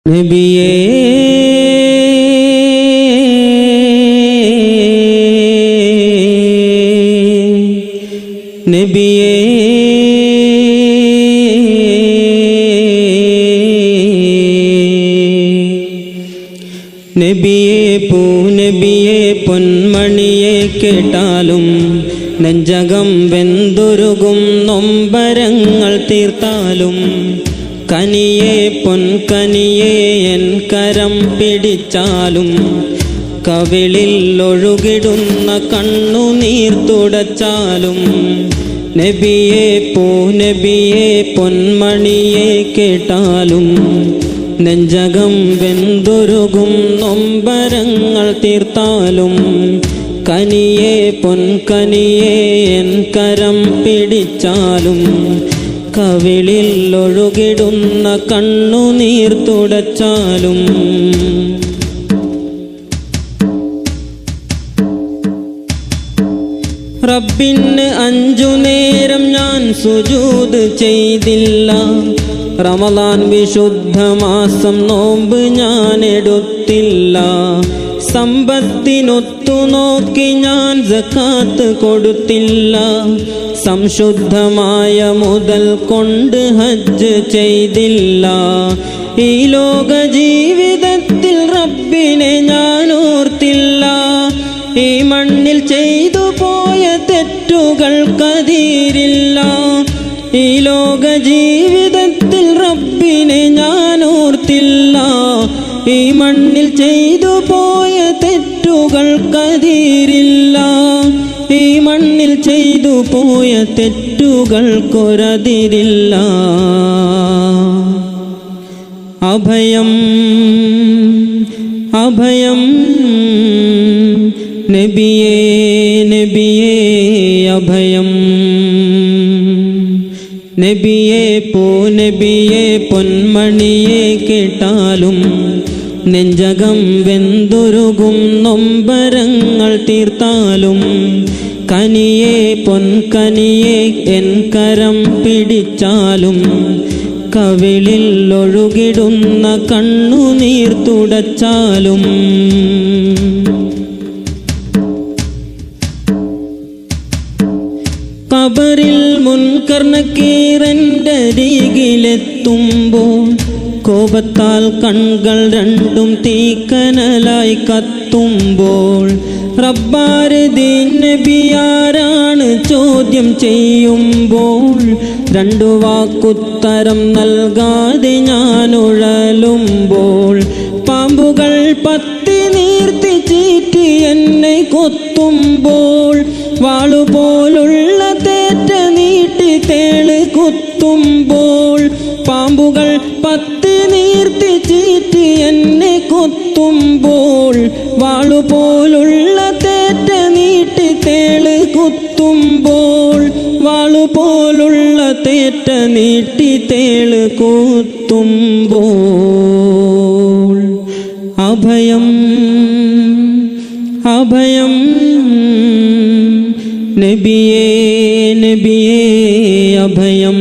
നബിയേ നബിയേ നബിയേ പൂനബിയേ പൊന്മണിയെ കേട്ടാലും നെഞ്ചകം വെന്തുരുകും നൊമ്പരങ്ങൾ തീർത്താലും കനിയേ പൊൻകനിയേ എൻ കരം പിടിച്ചാലും കവിളിൽ ഒഴുകിടുന്ന കണ്ണുനീർ തുടച്ചാലും നബിയേ പൂനബിയേ പൊന്മണിയെ കേട്ടാലും നെഞ്ചകം വെന്തുരുകും നൊമ്പരങ്ങൾ തീർത്താലും കനിയേ പൊൻകനിയേ എൻ കരം പിടിച്ചാലും കവിളിൽ ഒഴുകിടുന്ന കണ്ണുനീർ തുടച്ചാലും റബ്ബിന് 5 നേരം ഞാൻ സുജൂദ് ചെയ്തില്ല. റമളാൻ വിശുദ്ധ മാസം നോമ്പ് ഞാൻ എടുത്തില്ല. സമ്പത്തിനൊത്തു നോക്കി ഞാൻ സക്കാത്ത് കൊടുത്തില്ല. സംശുദ്ധമായ മുതൽ കൊണ്ട് ഹജ്ജ് ചെയ്തില്ല. ഈ ലോക ജീവിതത്തിൽ റബ്ബിനെ ഞാൻ ഓർത്തില്ല. ഈ മണ്ണിൽ ചെയ്തു പോയ തെറ്റുകൾക്കതീരില്ല. ഈ ലോക ജീവിതത്തിൽ റബ്ബിനെ ഞാൻ ഓർത്തില്ല. ഈ മണ്ണിൽ ചെയ്തു പോയ തെറ്റുകൾക്കതീരില്ല. ഈ മണ്ണിൽ ചെയ്തു പോയ തെറ്റുകൾക്കൊരതിരില്ല. അഭയം അഭയം നബിയേ നബിയേ അഭയം നബിയേ പൂനബിയേ പൊന്മണിയെ കേട്ടാലും നെഞ്ചകം വെന്തുരുകും നൊമ്പരങ്ങൾ തീർത്താലും കനിയേ പൊൻകനിയേ എൻ കരം പിടിച്ചാലും കവിളിൽ ഒഴുകിടുന്ന കണ്ണുനീർ തുടച്ചാലും ഖബറിൽ മുൻകർ നക്കീറിൻ്റെ അരികിലെത്തുമ്പോൾ കോപത്താൽ കൺകൾ രണ്ടും തീക്കനലായി കത്തുമ്പോൾ റബ്ബാരദീൻ നബിയാരാണ് ചോദ്യം ചെയ്യുമ്പോൾ 2 വാക്കുത്തരം നൽകാതെ ഞാൻ ഉഴലുമ്പോൾ പാമ്പുകൾ പത്തി നീർത്തി ചീറ്റി എന്നെ കൊത്തുമ്പോൾ വാളുപോലുള്ള തേറ്റ നീട്ടി തേള് കുത്തുമ്പോൾ പാമ്പുകൾ പത്തി നീർത്തി ചീറ്റി എന്നെ കൊത്തുമ്പോൾ വാളുപോലുള്ള തേറ്റ നീട്ടി തേള് കുത്തുമ്പോൾ വാളുപോലുള്ള തേറ്റ നീട്ടി തേള് കുത്തുമ്പോൾ അഭയം അഭയം നബിയേ നബിയേ അഭയം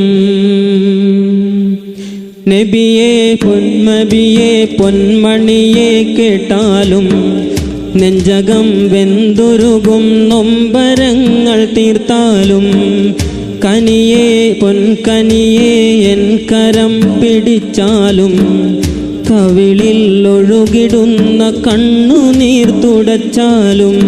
നബിയേ പൊന്മബിയേ പൊന്മണിയെ കേട്ടാലും നെഞ്ചകം വെന്തുരുകും നൊമ്പരങ്ങൾ തീർത്താലും കനിയേ പൊൻകനിയേ എൻ കരം പിടിച്ചാലും കവിളിൽ ഒഴുകിടുന്ന കണ്ണുനീർ തുടച്ചാലും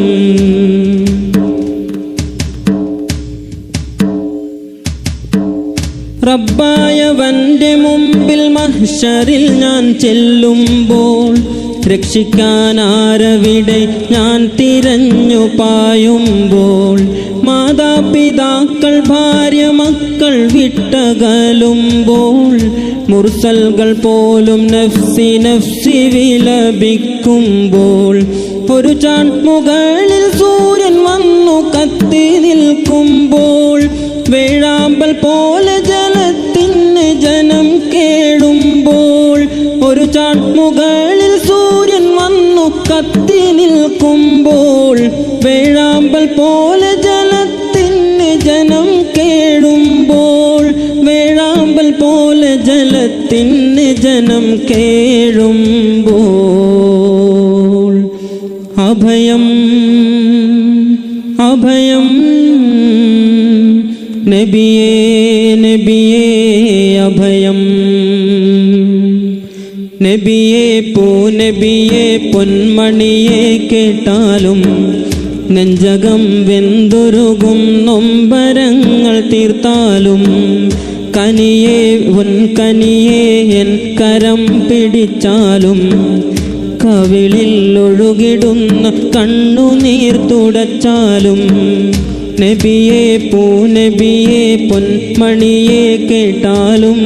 റബ്ബായവന്റെ മുമ്പിൽ മഹ്ശറിൽ ഞാൻ ചെല്ലുമ്പോൾ രക്ഷിക്കാൻ ആരവിടെ ഞാൻ തിരഞ്ഞു പായുമ്പോൾ മാതാപിതാക്കൾ ഭാര്യ മക്കൾ വിട്ടകലുമ്പോൾ മുർസൽകൾ പോലും നഫ്സി നഫ്സി വിലപിക്കുമ്പോൾ ഒരു ചാൺമുകളിൽ സൂര്യൻ വന്നു കത്തി നിൽക്കുമ്പോൾ വേഴാമ്പൽ പോലെ ജലത്തിന് ജനം കേടുമ്പോൾ ഒരു ചാൺമുകളിൽ സൂര്യൻ വന്നു കത്തി നിൽക്കുമ്പോൾ വേഴാമ്പൽ പോലെ ജലത്തിന് ജനം കേടുമ്പോൾ വേഴാമ്പൽ പോലെ ജലത്തിന് ജനം കേഴുമ്പോൾ അഭയം അഭയം നബിയേ നബിയേ അഭയം നബിയേ പൂനബിയേ പൊന്മണിയെ കേട്ടാലും നെഞ്ചകം വെന്തുരുകും നൊമ്പരങ്ങൾ തീർത്താലും കനിയേ കനിയേ എൻ കരം പിടിച്ചാലും കവിളിൽ ഒഴുകിടുന്ന കണ്ണുനീർ തുടച്ചാലും നബിയേ പൂനബിയേ പൊന്മണിയെ കേട്ടാലും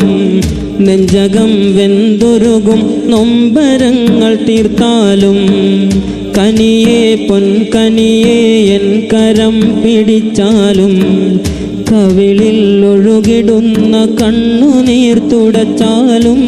നെഞ്ചകം വെന്തുരുകും നൊമ്പരങ്ങൾ തീർത്താലും കനിയേ പൊൻകനിയേ എൻ കരം പിടിച്ചാലും കവിളിൽ ഒഴുകിടുന്ന കണ്ണുനീർ തുടച്ചാലും